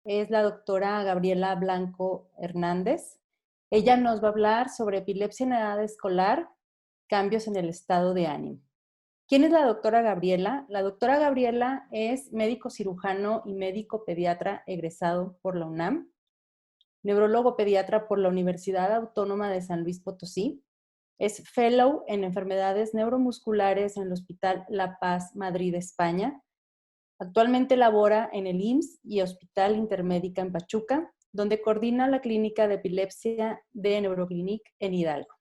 es la doctora Gabriela Blanco Hernández. Ella nos va a hablar sobre epilepsia en edad escolar, cambios en el estado de ánimo. ¿Quién es la doctora Gabriela? La doctora Gabriela es médico cirujano y médico pediatra egresado por la UNAM, neurólogo pediatra por la Universidad Autónoma de San Luis Potosí, es fellow en enfermedades neuromusculares en el Hospital La Paz, Madrid, España. Actualmente labora en el IMSS y Hospital Intermédica en Pachuca, donde coordina la clínica de epilepsia de Neuroclinic en Hidalgo.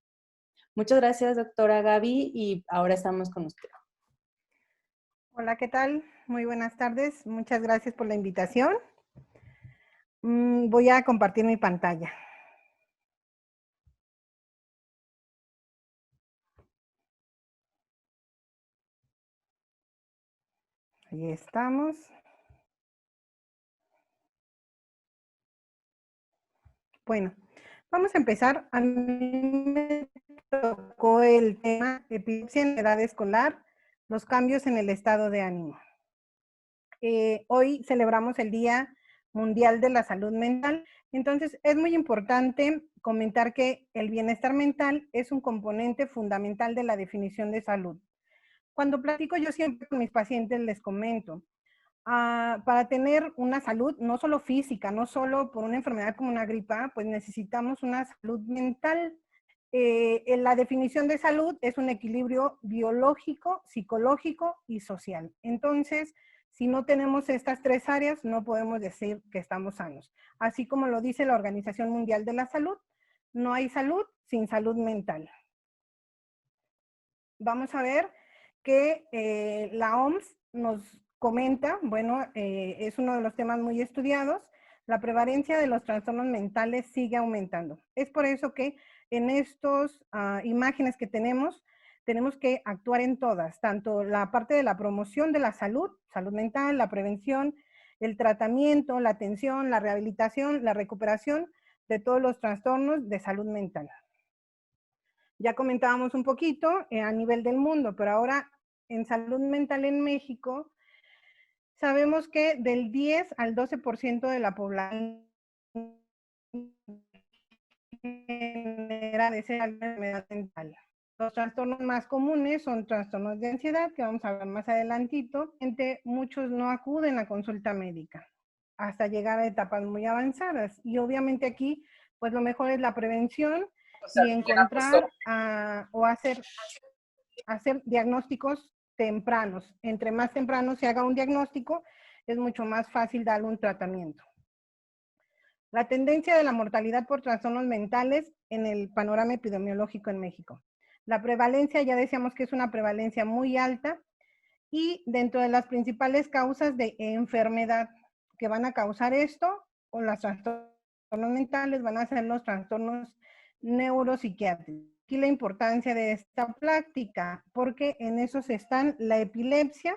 Muchas gracias, doctora Gaby, y ahora estamos con usted. Hola, ¿qué tal? Muy buenas tardes. Muchas gracias por la invitación. Voy a compartir mi pantalla. Ahí estamos. Bueno, vamos a empezar. A mí me tocó el tema epilepsia en edad escolar, los cambios en el estado de ánimo. Hoy celebramos el Día Mundial de la Salud Mental, entonces es muy importante comentar que el bienestar mental es un componente fundamental de la definición de salud. Cuando platico yo siempre con mis pacientes les comento, para tener una salud no solo física, no solo por una enfermedad como una gripa, pues necesitamos una salud mental. La definición de salud es un equilibrio biológico, psicológico y social. Entonces, si no tenemos estas tres áreas, no podemos decir que estamos sanos. Así como lo dice la Organización Mundial de la Salud, no hay salud sin salud mental. Vamos a ver que la OMS nos comenta, bueno, es uno de los temas muy estudiados, la prevalencia de los trastornos mentales sigue aumentando. Es por eso que en estas imágenes que tenemos que actuar en todas, tanto la parte de la promoción de la salud, salud mental, la prevención, el tratamiento, la atención, la rehabilitación, la recuperación de todos los trastornos de salud mental. Ya comentábamos un poquito a nivel del mundo, pero ahora en salud mental en México, sabemos que del 10 al 12% de la población genera de ser enfermedad mental. Los trastornos más comunes son trastornos de ansiedad, que vamos a ver más adelantito. Muchos no acuden a consulta médica hasta llegar a etapas muy avanzadas. Y obviamente aquí, pues lo mejor es la prevención y encontrar o hacer diagnósticos tempranos. Entre más temprano se haga un diagnóstico, es mucho más fácil darle un tratamiento. La tendencia de la mortalidad por trastornos mentales en el panorama epidemiológico en México. La prevalencia, ya decíamos que es una prevalencia muy alta, y dentro de las principales causas de enfermedad que van a causar esto, o los trastornos mentales, van a ser los trastornos neuropsiquiátricos. Aquí la importancia de esta práctica, porque en esos están la epilepsia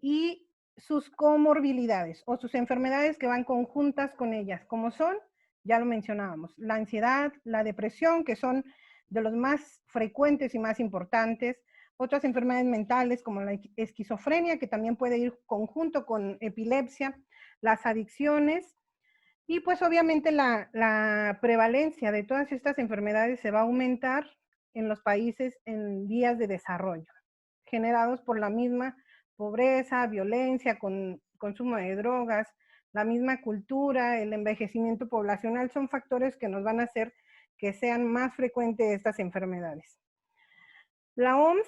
y sus comorbilidades o sus enfermedades que van conjuntas con ellas, como son, ya lo mencionábamos, la ansiedad, la depresión, que son de los más frecuentes y más importantes, otras enfermedades mentales como la esquizofrenia, que también puede ir conjunto con epilepsia, las adicciones, y pues obviamente la prevalencia de todas estas enfermedades se va a aumentar en los países en vías de desarrollo, generados por la misma pobreza, violencia, consumo de drogas, la misma cultura, el envejecimiento poblacional, son factores que nos van a hacer que sean más frecuentes estas enfermedades. La OMS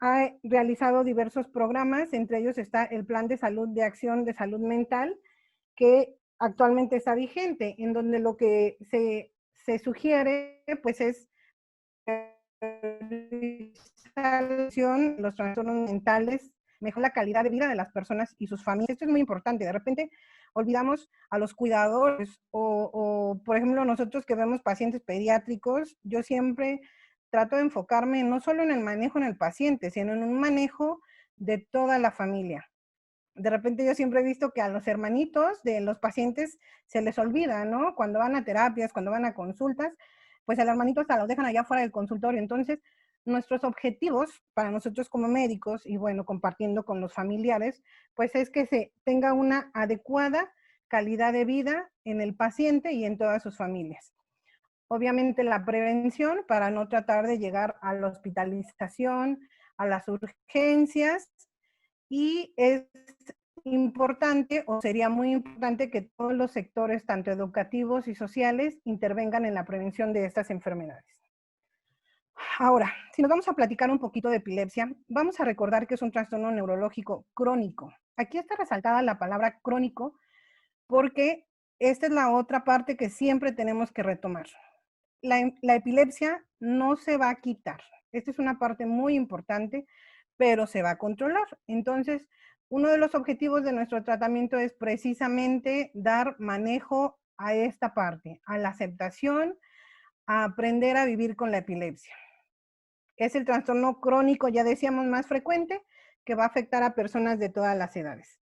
ha realizado diversos programas, entre ellos está el Plan de Salud de Acción de Salud Mental, que actualmente está vigente, en donde lo que se sugiere pues es los trastornos mentales, mejor la calidad de vida de las personas y sus familias. Esto es muy importante. De repente olvidamos a los cuidadores o por ejemplo, nosotros que vemos pacientes pediátricos, yo siempre trato de enfocarme no solo en el manejo en el paciente, sino en un manejo de toda la familia. De repente yo siempre he visto que a los hermanitos de los pacientes se les olvida, ¿no? Cuando van a terapias, cuando van a consultas, pues al hermanito hasta los dejan allá fuera del consultorio. Entonces, nuestros objetivos para nosotros como médicos, y bueno, compartiendo con los familiares, pues es que se tenga una adecuada calidad de vida en el paciente y en todas sus familias. Obviamente la prevención para no tratar de llegar a la hospitalización, a las urgencias, y es importante, o sería muy importante, que todos los sectores, tanto educativos y sociales, intervengan en la prevención de estas enfermedades. Ahora, si nos vamos a platicar un poquito de epilepsia, vamos a recordar que es un trastorno neurológico crónico. Aquí está resaltada la palabra crónico porque esta es la otra parte que siempre tenemos que retomar. La epilepsia no se va a quitar. Esta es una parte muy importante, pero se va a controlar. Entonces, uno de los objetivos de nuestro tratamiento es precisamente dar manejo a esta parte, a la aceptación, a aprender a vivir con la epilepsia. Es el trastorno crónico, ya decíamos, más frecuente, que va a afectar a personas de todas las edades.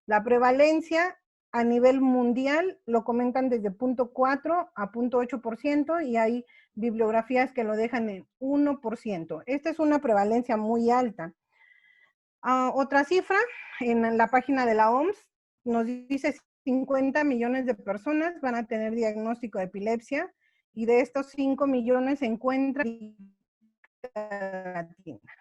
La prevalencia a nivel mundial lo comentan desde 0.4 a 0.8% y hay bibliografías que lo dejan en 1%. Esta es una prevalencia muy alta. Otra cifra, en la página de la OMS, nos dice 50 millones de personas van a tener diagnóstico de epilepsia y de estos 5 millones se encuentran en América Latina.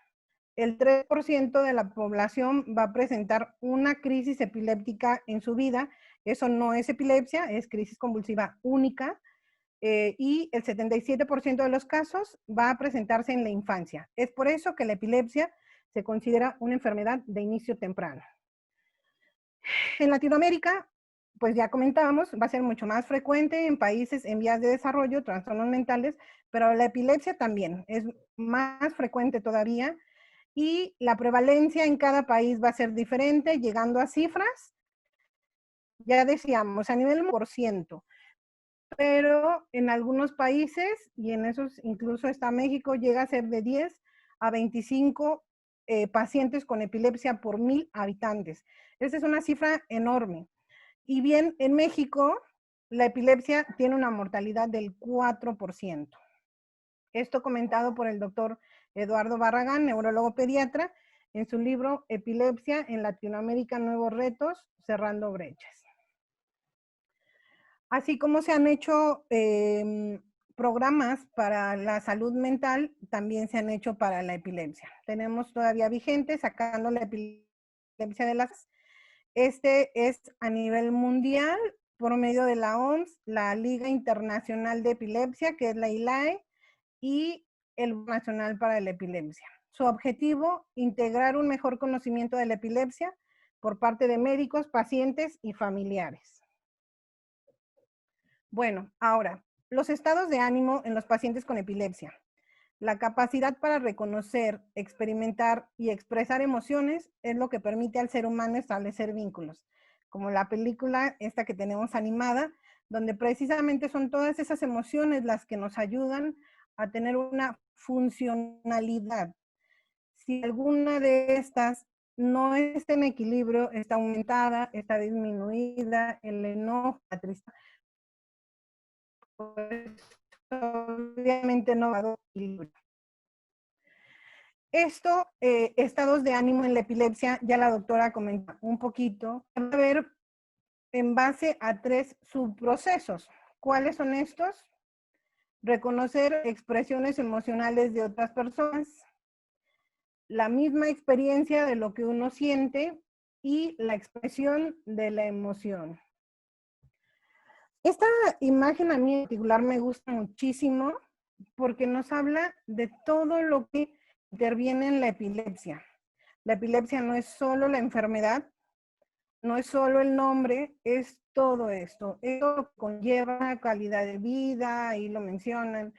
El 3% de la población va a presentar una crisis epiléptica en su vida. Eso no es epilepsia, es crisis convulsiva única. Y el 77% de los casos va a presentarse en la infancia. Es por eso que la epilepsia se considera una enfermedad de inicio temprano. En Latinoamérica, pues ya comentábamos, va a ser mucho más frecuente en países en vías de desarrollo, trastornos mentales, pero la epilepsia también es más frecuente todavía. Y la prevalencia en cada país va a ser diferente, llegando a cifras, ya decíamos, a nivel por ciento. Pero en algunos países, y en esos incluso está México, llega a ser de 10 a 25 pacientes con epilepsia por 1000 habitantes. Esa es una cifra enorme. Y bien, en México, la epilepsia tiene una mortalidad del 4%. Esto comentado por el doctor Eduardo Barragán, neurólogo pediatra, en su libro Epilepsia en Latinoamérica, Nuevos Retos, Cerrando Brechas. Así como se han hecho programas para la salud mental, también se han hecho para la epilepsia. Tenemos todavía vigente sacando la epilepsia de las... Este es a nivel mundial por medio de la OMS, la Liga Internacional de Epilepsia, que es la ILAE, y el Nacional para la Epilepsia. Su objetivo, integrar un mejor conocimiento de la epilepsia por parte de médicos, pacientes y familiares. Bueno, ahora, los estados de ánimo en los pacientes con epilepsia. La capacidad para reconocer, experimentar y expresar emociones es lo que permite al ser humano establecer vínculos, como la película esta que tenemos animada, donde precisamente son todas esas emociones las que nos ayudan a tener una funcionalidad. Si alguna de estas no está en equilibrio, está aumentada, está disminuida, el enojo, la tristeza, pues obviamente no va a dar equilibrio. Esto, estados de ánimo en la epilepsia, ya la doctora comentó un poquito, va a ver en base a 3 subprocesos. ¿Cuáles son estos? Reconocer expresiones emocionales de otras personas, la misma experiencia de lo que uno siente y la expresión de la emoción. Esta imagen a mí en particular me gusta muchísimo porque nos habla de todo lo que interviene en la epilepsia. La epilepsia no es solo la enfermedad, no es solo el nombre, es todo esto. Esto conlleva calidad de vida, ahí lo mencionan,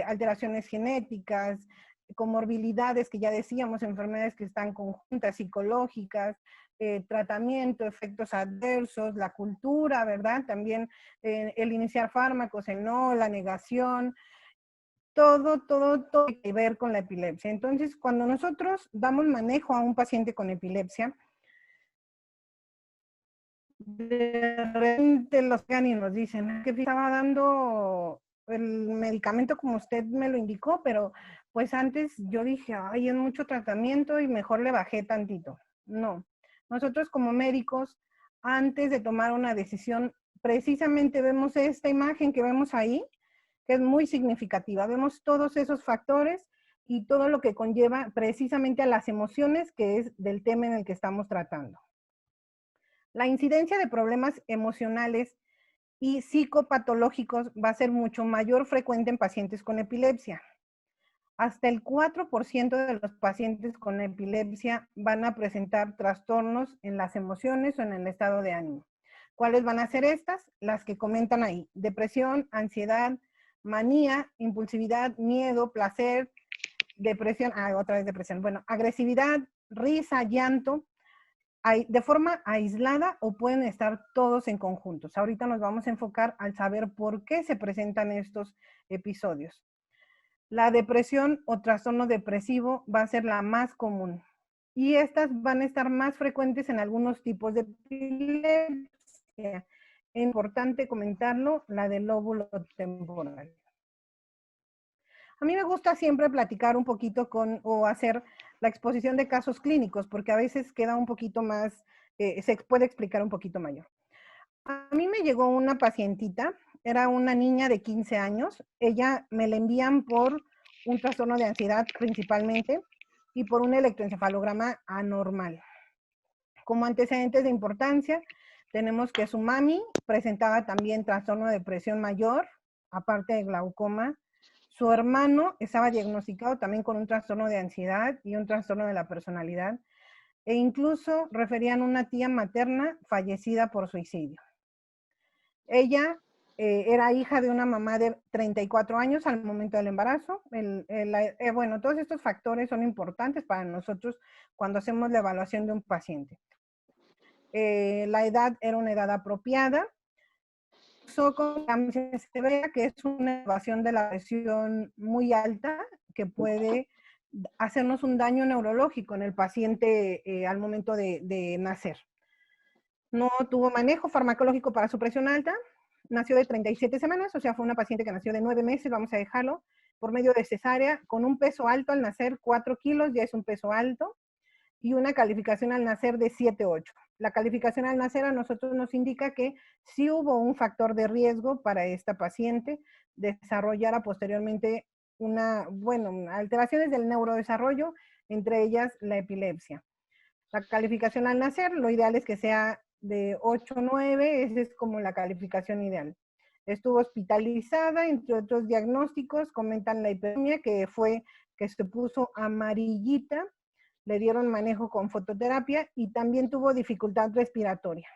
alteraciones genéticas, comorbilidades que ya decíamos, enfermedades que están conjuntas, psicológicas, tratamiento, efectos adversos, la cultura, ¿verdad? También el iniciar fármacos, el no, la negación, todo tiene que ver con la epilepsia. Entonces, cuando nosotros damos manejo a un paciente con epilepsia, de repente los y nos dicen que estaba dando el medicamento como usted me lo indicó, pero pues antes yo dije, ay, es mucho tratamiento y mejor le bajé tantito. No, nosotros como médicos antes de tomar una decisión. Precisamente vemos esta imagen que vemos ahí, que es muy significativa. Vemos todos esos factores y todo lo que conlleva precisamente a las emociones, que es del tema en el que estamos tratando. La incidencia de problemas emocionales y psicopatológicos va a ser mucho mayor frecuente en pacientes con epilepsia. Hasta el 4% de los pacientes con epilepsia van a presentar trastornos en las emociones o en el estado de ánimo. ¿Cuáles van a ser estas? Las que comentan ahí: depresión, ansiedad, manía, impulsividad, miedo, placer, depresión, otra vez depresión, bueno, agresividad, risa, llanto, de forma aislada o pueden estar todos en conjuntos. Ahorita nos vamos a enfocar al saber por qué se presentan estos episodios. La depresión o trastorno depresivo va a ser la más común y estas van a estar más frecuentes en algunos tipos de epilepsia. Es importante comentarlo, la del lóbulo temporal. A mí me gusta siempre platicar un poquito o hacer la exposición de casos clínicos, porque a veces queda un poquito más, se puede explicar un poquito mayor. A mí me llegó una pacientita, era una niña de 15 años, ella me la envían por un trastorno de ansiedad principalmente y por un electroencefalograma anormal. Como antecedentes de importancia, tenemos que su mami presentaba también trastorno de depresión mayor, aparte de glaucoma. Su hermano estaba diagnosticado también con un trastorno de ansiedad y un trastorno de la personalidad, e incluso referían una tía materna fallecida por suicidio. Ella era hija de una mamá de 34 años al momento del embarazo. Bueno, todos estos factores son importantes para nosotros cuando hacemos la evaluación de un paciente. La edad era una edad apropiada. Con cambios severa, que es una elevación de la presión muy alta que puede hacernos un daño neurológico en el paciente al momento de nacer. No tuvo manejo farmacológico para su presión alta, nació de 37 semanas, o sea, fue una paciente que nació de 9 meses, vamos a dejarlo, por medio de cesárea, con un peso alto al nacer, 4 kilos, ya es un peso alto, y una calificación al nacer de 7-8. La calificación al nacer a nosotros nos indica que sí hubo un factor de riesgo para esta paciente desarrollara posteriormente alteraciones del neurodesarrollo, entre ellas la epilepsia. La calificación al nacer, lo ideal es que sea de 8-9, esa es como la calificación ideal. Estuvo hospitalizada, entre otros diagnósticos, comentan la hiperemia, que fue que se puso amarillita, le dieron manejo con fototerapia y también tuvo dificultad respiratoria.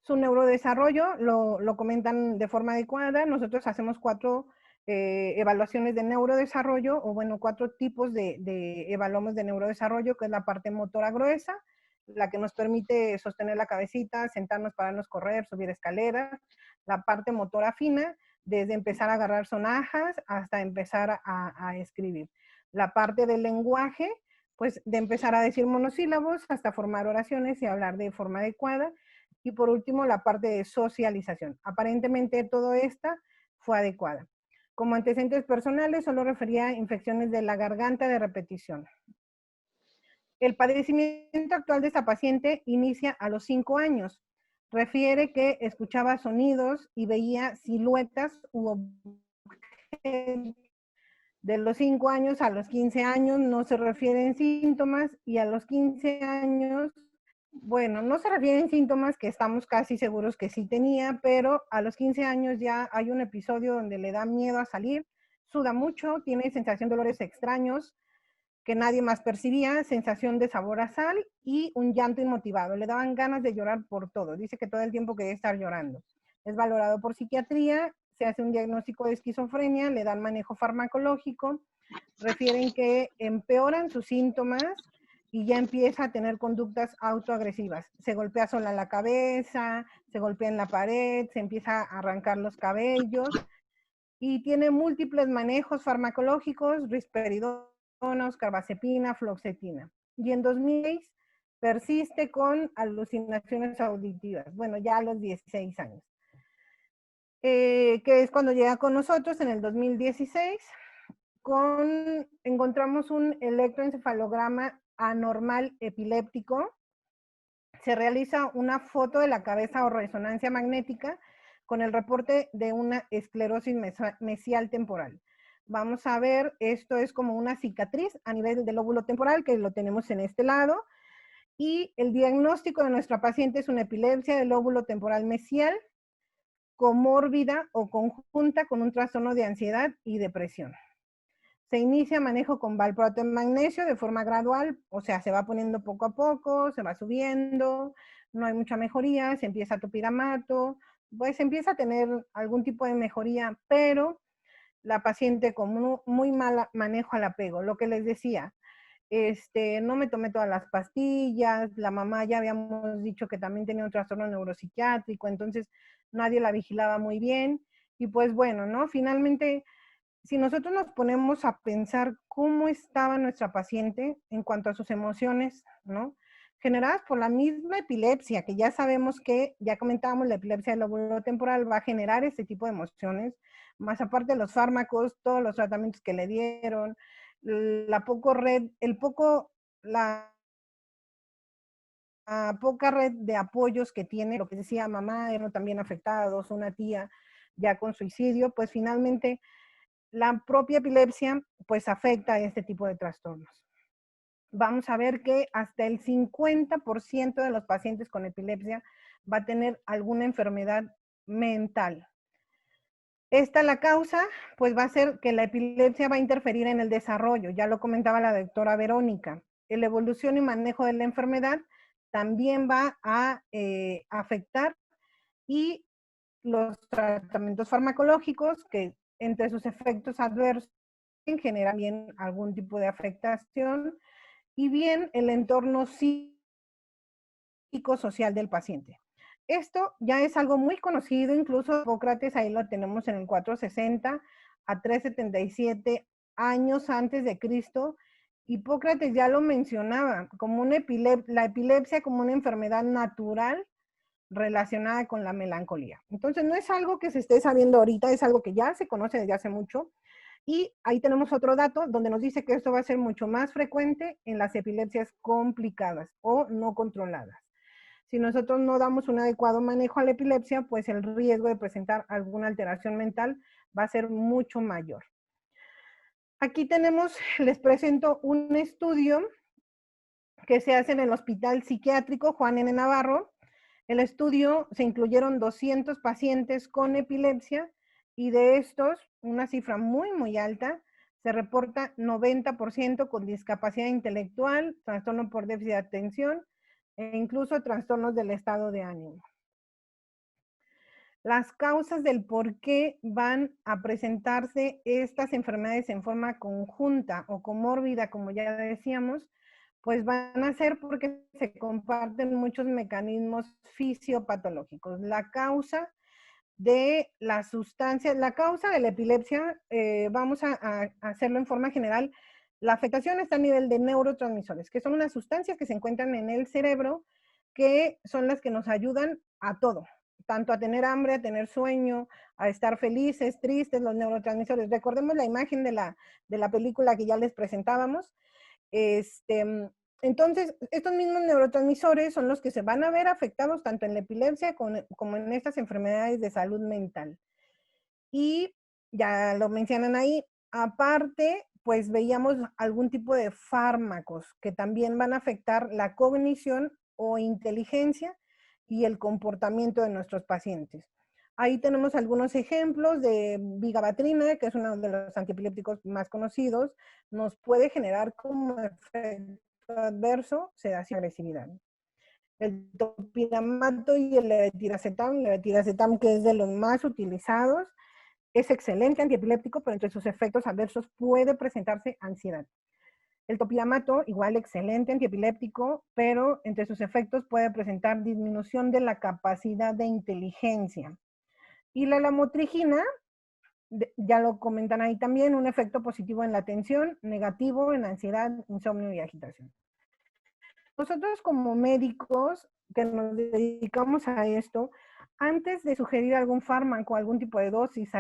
Su neurodesarrollo lo comentan de forma adecuada. Nosotros hacemos 4 evaluaciones de neurodesarrollo, o bueno, 4 tipos evaluamos de neurodesarrollo, que es la parte motora gruesa, la que nos permite sostener la cabecita, sentarnos, pararnos, correr, subir escaleras. La parte motora fina, desde empezar a agarrar sonajas hasta empezar a escribir. La parte del lenguaje, pues de empezar a decir monosílabos hasta formar oraciones y hablar de forma adecuada. Y por último, la parte de socialización. Aparentemente toda esta fue adecuada. Como antecedentes personales, solo refería a infecciones de la garganta de repetición. El padecimiento actual de esta paciente inicia a los 5 años. Refiere que escuchaba sonidos y veía siluetas u objetos. De los 5 años a los 15 años no se refieren síntomas, y a los 15 años, bueno, no se refieren síntomas que estamos casi seguros que sí tenía, pero a los 15 años ya hay un episodio donde le da miedo a salir, suda mucho, tiene sensación de dolores extraños que nadie más percibía, sensación de sabor a sal y un llanto inmotivado. Le daban ganas de llorar por todo. Dice que todo el tiempo quería estar llorando. Es valorado por psiquiatría, se hace un diagnóstico de esquizofrenia, le dan manejo farmacológico, refieren que empeoran sus síntomas y ya empieza a tener conductas autoagresivas. Se golpea sola la cabeza, se golpea en la pared, se empieza a arrancar los cabellos y tiene múltiples manejos farmacológicos, risperidona, carbazepina, fluoxetina. Y en 2006 persiste con alucinaciones auditivas, bueno, ya a los 16 años. Que es cuando llega con nosotros en el 2016, encontramos un electroencefalograma anormal epiléptico. se realiza una foto de la cabeza o resonancia magnética con el reporte de una esclerosis mesial temporal. Vamos a ver, esto es como una cicatriz a nivel del lóbulo temporal, que lo tenemos en este lado, y el diagnóstico de nuestra paciente es una epilepsia del lóbulo temporal mesial, comórbida o conjunta con un trastorno de ansiedad y depresión. Se inicia manejo con valproato de magnesio de forma gradual, o sea, se va poniendo poco a poco, se va subiendo, no hay mucha mejoría, se empieza a topiramato, pues empieza a tener algún tipo de mejoría, pero la paciente con muy mal manejo al apego, lo que les decía, no me tomé todas las pastillas, la mamá ya habíamos dicho que también tenía un trastorno neuropsiquiátrico, entonces nadie la vigilaba muy bien, y pues bueno, ¿no? Finalmente, si nosotros nos ponemos a pensar cómo estaba nuestra paciente en cuanto a sus emociones, ¿no? Generadas por la misma epilepsia, que ya sabemos que, ya comentábamos, la epilepsia del lóbulo temporal va a generar este tipo de emociones, más aparte de los fármacos, todos los tratamientos que le dieron, la poca red de apoyos que tiene, lo que decía mamá, eran también afectados, una tía ya con suicidio, pues finalmente la propia epilepsia pues afecta a este tipo de trastornos. Vamos a ver que hasta el 50% de los pacientes con epilepsia va a tener alguna enfermedad mental. La causa, pues va a ser que la epilepsia va a interferir en el desarrollo, ya lo comentaba la doctora Verónica. La evolución y manejo de la enfermedad también va a afectar, y los tratamientos farmacológicos, que entre sus efectos adversos generan bien algún tipo de afectación, y bien el entorno psicosocial del paciente. Esto ya es algo muy conocido, incluso Hipócrates, ahí lo tenemos en el 460 a 377 años antes de Cristo. Hipócrates ya lo mencionaba, como la epilepsia como una enfermedad natural relacionada con la melancolía. Entonces no es algo que se esté sabiendo ahorita, es algo que ya se conoce desde hace mucho. Y ahí tenemos otro dato donde nos dice que esto va a ser mucho más frecuente en las epilepsias complicadas o no controladas. Si nosotros no damos un adecuado manejo a la epilepsia, pues el riesgo de presentar alguna alteración mental va a ser mucho mayor. Aquí les presento un estudio que se hace en el Hospital Psiquiátrico Juan N. Navarro. El estudio se incluyeron 200 pacientes con epilepsia, y de estos, una cifra muy, muy alta, se reporta 90% con discapacidad intelectual, trastorno por déficit de atención e incluso trastornos del estado de ánimo. Las causas del por qué van a presentarse estas enfermedades en forma conjunta o comórbida, como ya decíamos, pues van a ser porque se comparten muchos mecanismos fisiopatológicos. La causa de la causa de la epilepsia, vamos a hacerlo en forma general. La afectación está a nivel de neurotransmisores, que son unas sustancias que se encuentran en el cerebro, que son las que nos ayudan a todo, tanto a tener hambre, a tener sueño, a estar felices, tristes, los neurotransmisores. Recordemos la imagen de la película que ya les presentábamos. Entonces, estos mismos neurotransmisores son los que se van a ver afectados tanto en la epilepsia como en estas enfermedades de salud mental. Y ya lo mencionan ahí, aparte, pues veíamos algún tipo de fármacos que también van a afectar la cognición o inteligencia y el comportamiento de nuestros pacientes. Ahí tenemos algunos ejemplos de vigabatrina, que es uno de los antiepilépticos más conocidos, nos puede generar como efecto adverso sedación y agresividad. El topiramato y el levetiracetam, que es de los más utilizados, es excelente antiepiléptico, pero entre sus efectos adversos puede presentarse ansiedad. El topiramato, igual excelente antiepiléptico, pero entre sus efectos puede presentar disminución de la capacidad de inteligencia. Y la lamotrigina, ya lo comentan ahí también, un efecto positivo en la atención, negativo en la ansiedad, insomnio y agitación. Nosotros como médicos que nos dedicamos a esto, antes de sugerir algún fármaco, algún tipo de dosis,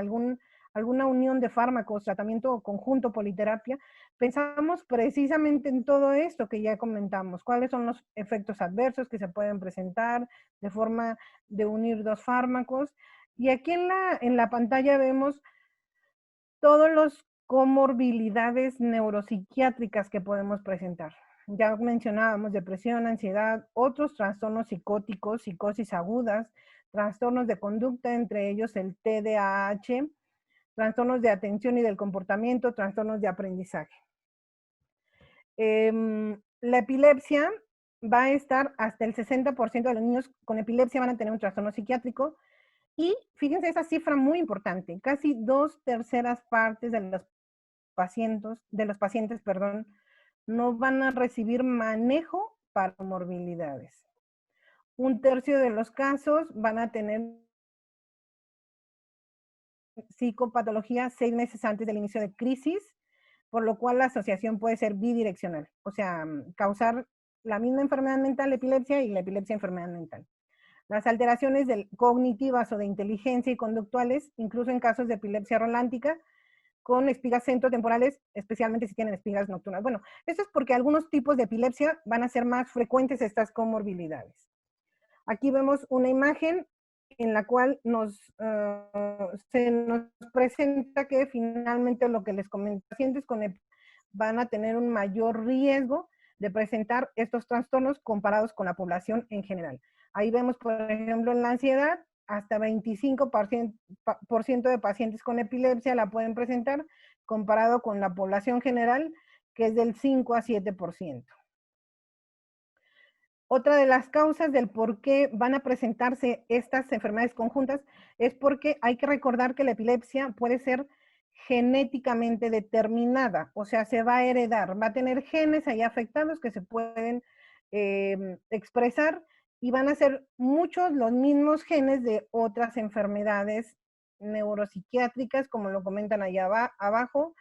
alguna unión de fármacos, tratamiento conjunto, politerapia, pensamos precisamente en todo esto que ya comentamos, cuáles son los efectos adversos que se pueden presentar de forma de unir dos fármacos. Y aquí en la pantalla vemos todos los comorbilidades neuropsiquiátricas que podemos presentar. Ya mencionábamos depresión, ansiedad, otros trastornos psicóticos, psicosis agudas, trastornos de conducta, entre ellos el TDAH, trastornos de atención y del comportamiento, trastornos de aprendizaje. La epilepsia va a estar hasta el 60% de los niños con epilepsia van a tener un trastorno psiquiátrico. Y fíjense esa cifra muy importante, casi 2/3 partes de los pacientes, no van a recibir manejo para comorbilidades. 1/3 de los casos van a tener psicopatología 6 meses antes del inicio de crisis, por lo cual la asociación puede ser bidireccional, o sea, causar la misma enfermedad mental, epilepsia, y la epilepsia enfermedad mental. Las alteraciones cognitivas o de inteligencia y conductuales, incluso en casos de epilepsia rolántica, con espigas centrotemporales, especialmente si tienen espigas nocturnas. Bueno, esto es porque algunos tipos de epilepsia van a ser más frecuentes estas comorbilidades. Aquí vemos una imagen en la cual se nos presenta que finalmente lo que les comento, pacientes con van a tener un mayor riesgo de presentar estos trastornos comparados con la población en general. Ahí vemos, por ejemplo, en la ansiedad, hasta 25% de pacientes con epilepsia la pueden presentar, comparado con la población general, que es del 5 a 7%. Otra de las causas del por qué van a presentarse estas enfermedades conjuntas es porque hay que recordar que la epilepsia puede ser genéticamente determinada, o sea, se va a heredar, va a tener genes ahí afectados que se pueden expresar y van a ser muchos los mismos genes de otras enfermedades neuropsiquiátricas, como lo comentan allá abajo,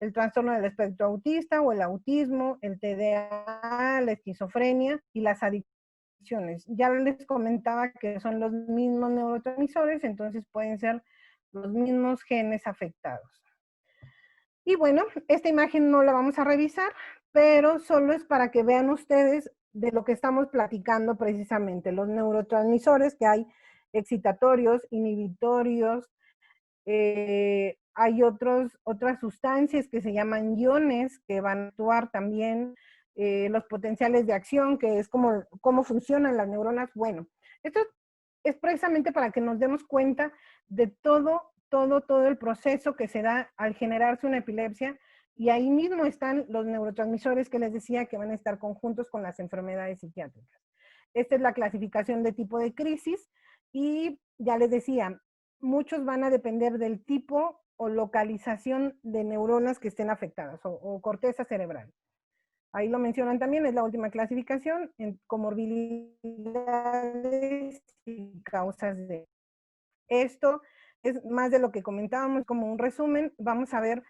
el trastorno del espectro autista o el autismo, el TDA, la esquizofrenia y las adicciones. Ya les comentaba que son los mismos neurotransmisores, entonces pueden ser los mismos genes afectados. Y bueno, esta imagen no la vamos a revisar, pero solo es para que vean ustedes de lo que estamos platicando precisamente, los neurotransmisores que hay excitatorios, inhibitorios, hay otras sustancias que se llaman iones que van a actuar también, los potenciales de acción, que es cómo funcionan las neuronas. Bueno, esto es precisamente para que nos demos cuenta de todo el proceso que se da al generarse una epilepsia, y ahí mismo están los neurotransmisores que les decía que van a estar conjuntos con las enfermedades psiquiátricas. Esta es la clasificación de tipo de crisis, y ya les decía, muchos van a depender del tipo o localización de neuronas que estén afectadas o corteza cerebral. Ahí lo mencionan también, es la última clasificación en comorbilidades y causas de. Esto es más de lo que comentábamos, como un resumen. Vamos a ver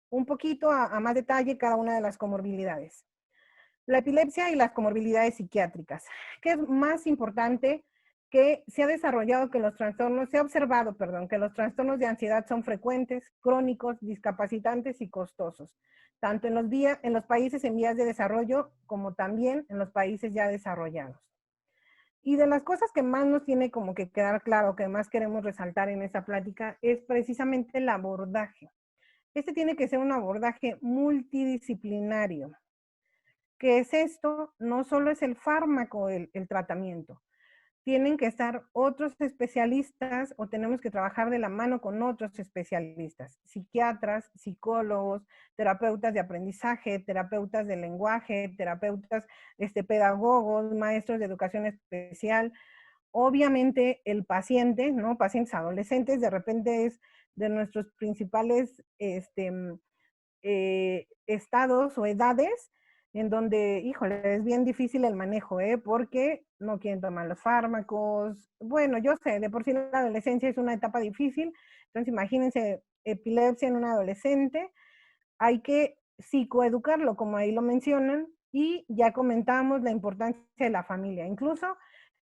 un poquito a más detalle cada una de las comorbilidades. La epilepsia y las comorbilidades psiquiátricas. ¿Qué es más importante? Que se ha desarrollado que los trastornos, se ha observado, perdón, que los trastornos de ansiedad son frecuentes, crónicos, discapacitantes y costosos, tanto en los países en vías de desarrollo como también en los países ya desarrollados. Y de las cosas que más nos tiene como que quedar claro, que más queremos resaltar en esta plática, es precisamente el abordaje. Este tiene que ser un abordaje multidisciplinario. ¿Qué es esto? No solo es el fármaco, el tratamiento. Tienen que estar otros especialistas o tenemos que trabajar de la mano con otros especialistas, psiquiatras, psicólogos, terapeutas de aprendizaje, terapeutas de lenguaje, terapeutas, pedagogos, maestros de educación especial. Obviamente el paciente, ¿no? Pacientes adolescentes, de repente es de nuestros principales estados o edades en donde, híjole, es bien difícil el manejo, porque no quieren tomar los fármacos. Bueno, yo sé, de por sí la adolescencia es una etapa difícil, entonces imagínense epilepsia en un adolescente, hay que psicoeducarlo, como ahí lo mencionan, y ya comentamos la importancia de la familia. Incluso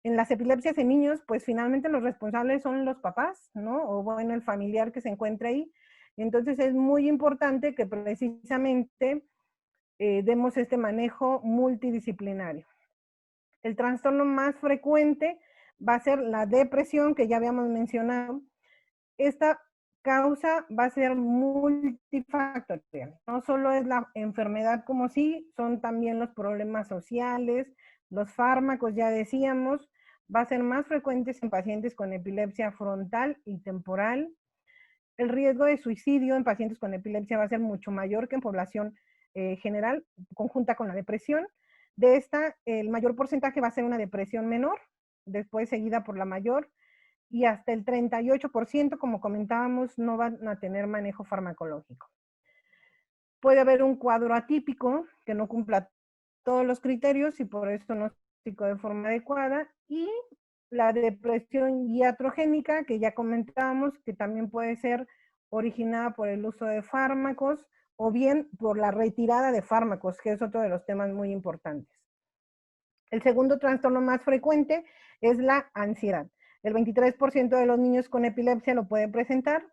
en las epilepsias en niños, pues finalmente los responsables son los papás, ¿no? O bueno, el familiar que se encuentra ahí. Entonces es muy importante que precisamente demos este manejo multidisciplinario. El trastorno más frecuente va a ser la depresión, que ya habíamos mencionado. Esta causa va a ser multifactorial. No solo es la enfermedad como sí, son también los problemas sociales, los fármacos, ya decíamos, va a ser más frecuentes en pacientes con epilepsia frontal y temporal. El riesgo de suicidio en pacientes con epilepsia va a ser mucho mayor que en población general, conjunta con la depresión. De esta, el mayor porcentaje va a ser una depresión menor, después seguida por la mayor, y hasta el 38%, como comentábamos, no van a tener manejo farmacológico. Puede haber un cuadro atípico que no cumpla todos los criterios y por esto no es diagnóstico de forma adecuada, y la depresión iatrogénica, que ya comentábamos, que también puede ser originada por el uso de fármacos o bien por la retirada de fármacos, que es otro de los temas muy importantes. El segundo trastorno más frecuente es la ansiedad. El 23% de los niños con epilepsia lo pueden presentar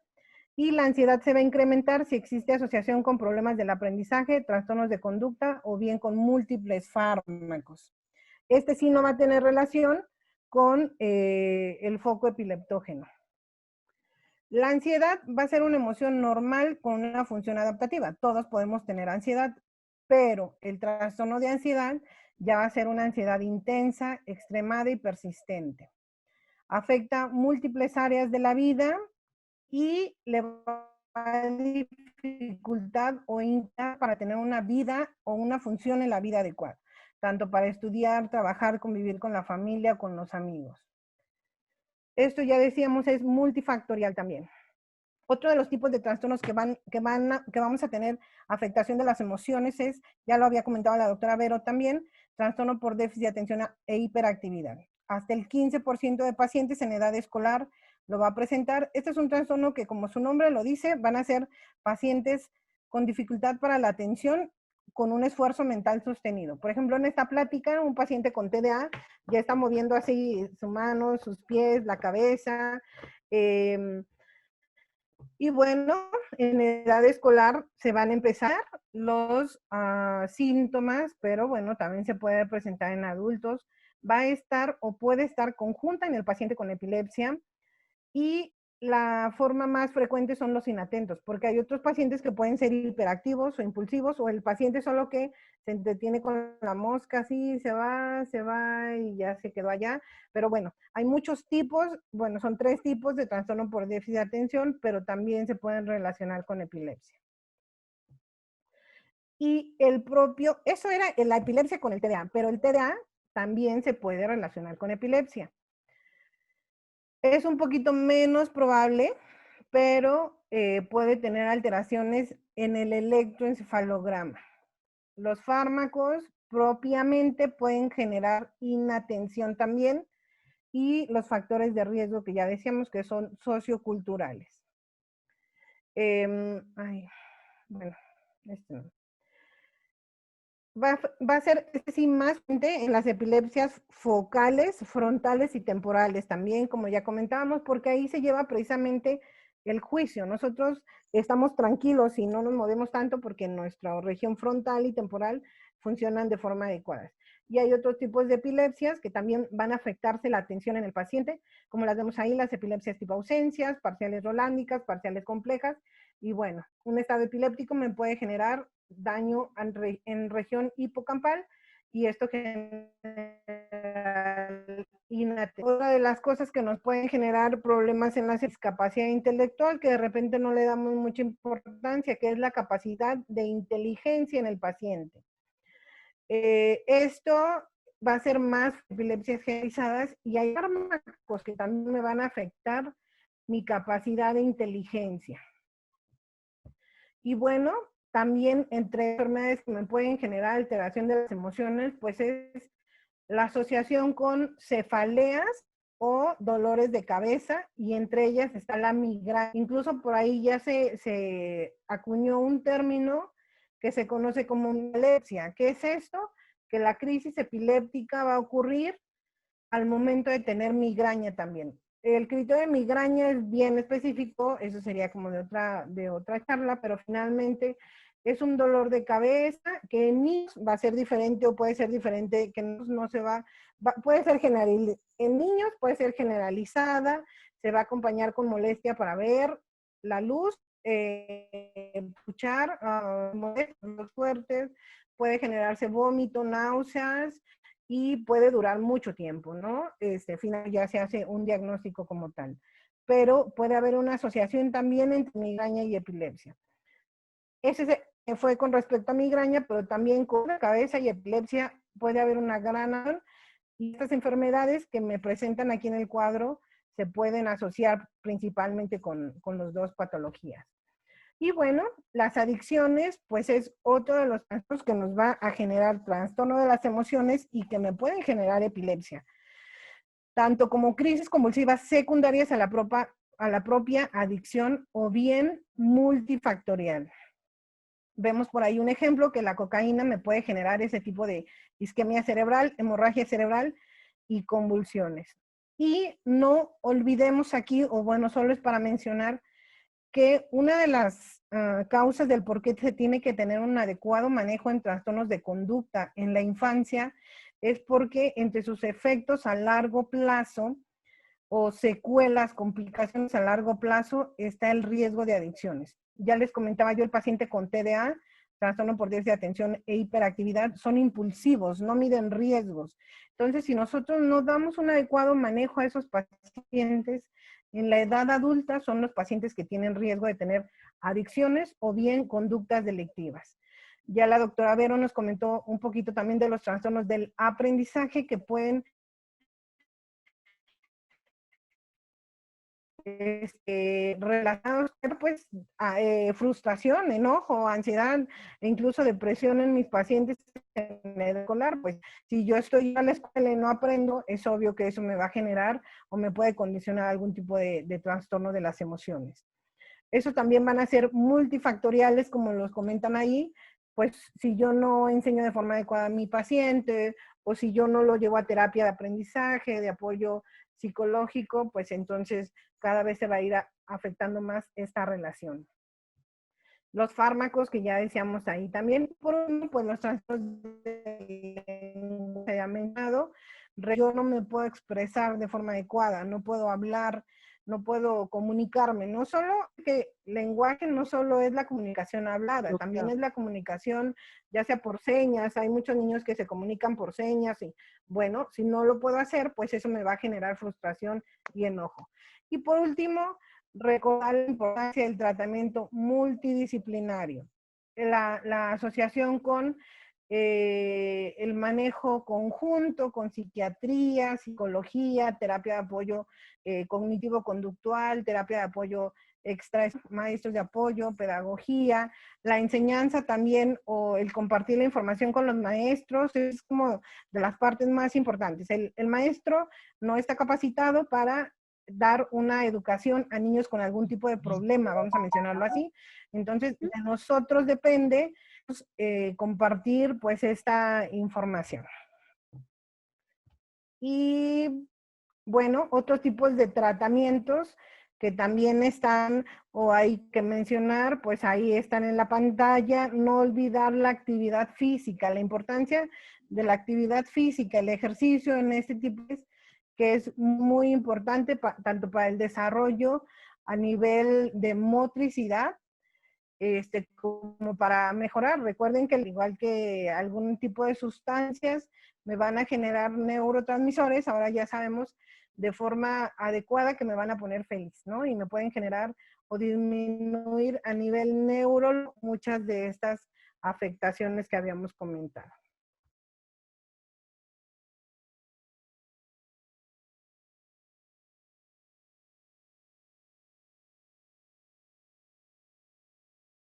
y la ansiedad se va a incrementar si existe asociación con problemas del aprendizaje, trastornos de conducta o bien con múltiples fármacos. Este sí no va a tener relación con el foco epileptógeno. La ansiedad va a ser una emoción normal con una función adaptativa. Todos podemos tener ansiedad, pero el trastorno de ansiedad ya va a ser una ansiedad intensa, extremada y persistente. Afecta múltiples áreas de la vida y le va a dar dificultad o incapacidad para tener una vida o una función en la vida adecuada, tanto para estudiar, trabajar, convivir con la familia, con los amigos. Esto ya decíamos es multifactorial también. Otro de los tipos de trastornos que vamos a tener afectación de las emociones es, ya lo había comentado la doctora Vero también, trastorno por déficit de atención e hiperactividad. Hasta el 15% de pacientes en edad escolar lo va a presentar. Este es un trastorno que, como su nombre lo dice, van a ser pacientes con dificultad para la atención con un esfuerzo mental sostenido. Por ejemplo, en esta plática, un paciente con TDA ya está moviendo así su mano, sus pies, la cabeza. Y bueno, en edad escolar se van a empezar los síntomas, pero bueno, también se puede presentar en adultos. Va a estar o puede estar conjunta en el paciente con epilepsia y la forma más frecuente son los inatentos, porque hay otros pacientes que pueden ser hiperactivos o impulsivos, o el paciente solo que se entretiene con la mosca, así se va y ya se quedó allá. Pero bueno, hay muchos tipos, bueno, son 3 tipos de trastorno por déficit de atención, pero también se pueden relacionar con epilepsia. Y el propio, eso era la epilepsia con el TDA, pero el TDA también se puede relacionar con epilepsia. Es un poquito menos probable, pero puede tener alteraciones en el electroencefalograma. Los fármacos propiamente pueden generar inatención también y los factores de riesgo que ya decíamos que son socioculturales. Bueno, no. Va a ser sí, más en las epilepsias focales, frontales y temporales también, como ya comentábamos, porque ahí se lleva precisamente el juicio. Nosotros estamos tranquilos y no nos movemos tanto porque nuestra región frontal y temporal funcionan de forma adecuada. Y hay otros tipos de epilepsias que también van a afectarse la atención en el paciente, como las vemos ahí, las epilepsias tipo ausencias, parciales rolándicas, parciales complejas. Y bueno, un estado epiléptico me puede generar daño en región hipocampal y esto genera inatención. Otra de las cosas que nos pueden generar problemas en la discapacidad intelectual, que de repente no le damos mucha importancia, que es la capacidad de inteligencia en el paciente. Esto va a ser más epilepsias generalizadas y hay fármacos que también me van a afectar mi capacidad de inteligencia. Y bueno, también entre enfermedades que me pueden generar alteración de las emociones, pues es la asociación con cefaleas o dolores de cabeza, y entre ellas está la migraña. Incluso por ahí ya se acuñó un término que se conoce como epilepsia. ¿Qué es esto? Que la crisis epiléptica va a ocurrir al momento de tener migraña también. El criterio de migraña es bien específico, eso sería como de otra charla, pero finalmente es un dolor de cabeza que en niños va a ser diferente o puede ser diferente, que no se puede ser general, en niños puede ser generalizada, se va a acompañar con molestia para ver la luz, escuchar, molestias fuertes, puede generarse vómito, náuseas, y puede durar mucho tiempo, ¿no? Final ya se hace un diagnóstico como tal. Pero puede haber una asociación también entre migraña y epilepsia. Ese fue con respecto a migraña, pero también con la cabeza y epilepsia puede haber una gran... Y estas enfermedades que me presentan aquí en el cuadro se pueden asociar principalmente con las dos patologías. Y bueno, las adicciones, pues es otro de los trastornos que nos va a generar trastorno de las emociones y que me pueden generar epilepsia, tanto como crisis convulsivas secundarias a la propia adicción o bien multifactorial. Vemos por ahí un ejemplo que la cocaína me puede generar ese tipo de isquemia cerebral, hemorragia cerebral y convulsiones. Y no olvidemos aquí, o bueno, solo es para mencionar que una de las causas del por qué se tiene que tener un adecuado manejo en trastornos de conducta en la infancia es porque entre sus efectos a largo plazo o secuelas, complicaciones a largo plazo, está el riesgo de adicciones. Ya les comentaba yo, el paciente con TDA, trastorno por déficit de atención e hiperactividad, son impulsivos, no miden riesgos. Entonces, si nosotros no damos un adecuado manejo a esos pacientes, en la edad adulta son los pacientes que tienen riesgo de tener adicciones o bien conductas delictivas. Ya la doctora Vero nos comentó un poquito también de los trastornos del aprendizaje que pueden relacionados pues a frustración, enojo, ansiedad e incluso depresión en mis pacientes en edad escolar. Pues si yo estoy a la escuela y no aprendo, es obvio que eso me va a generar o me puede condicionar algún tipo de trastorno de las emociones. Eso también van a ser multifactoriales, como los comentan ahí, pues si yo no enseño de forma adecuada a mi paciente o si yo no lo llevo a terapia de aprendizaje, de apoyo psicológico, pues entonces cada vez se va a ir afectando más esta relación. Los fármacos que ya decíamos ahí también, por uno, pues los trastornos se ha mencionado, yo no me puedo expresar de forma adecuada, no puedo hablar, no puedo comunicarme, no solo que lenguaje no solo es la comunicación hablada, también es la comunicación ya sea por señas, hay muchos niños que se comunican por señas y bueno, si no lo puedo hacer, pues eso me va a generar frustración y enojo. Y por último, recordar la importancia del tratamiento multidisciplinario, la asociación con el manejo conjunto, con psiquiatría, psicología, terapia de apoyo cognitivo-conductual, terapia de apoyo extra, maestros de apoyo, pedagogía, la enseñanza también o el compartir la información con los maestros es como de las partes más importantes. El maestro no está capacitado para dar una educación a niños con algún tipo de problema, vamos a mencionarlo así. Entonces, de nosotros depende pues, compartir pues esta información. Y bueno, otros tipos de tratamientos que también están o hay que mencionar, pues ahí están en la pantalla. No olvidar la actividad física, la importancia de la actividad física, el ejercicio en este tipo de que es muy importante tanto para el desarrollo a nivel de motricidad, como para mejorar. Recuerden que al igual que algún tipo de sustancias me van a generar neurotransmisores, ahora ya sabemos de forma adecuada que me van a poner feliz, ¿no? Y me pueden generar o disminuir a nivel neuro muchas de estas afectaciones que habíamos comentado.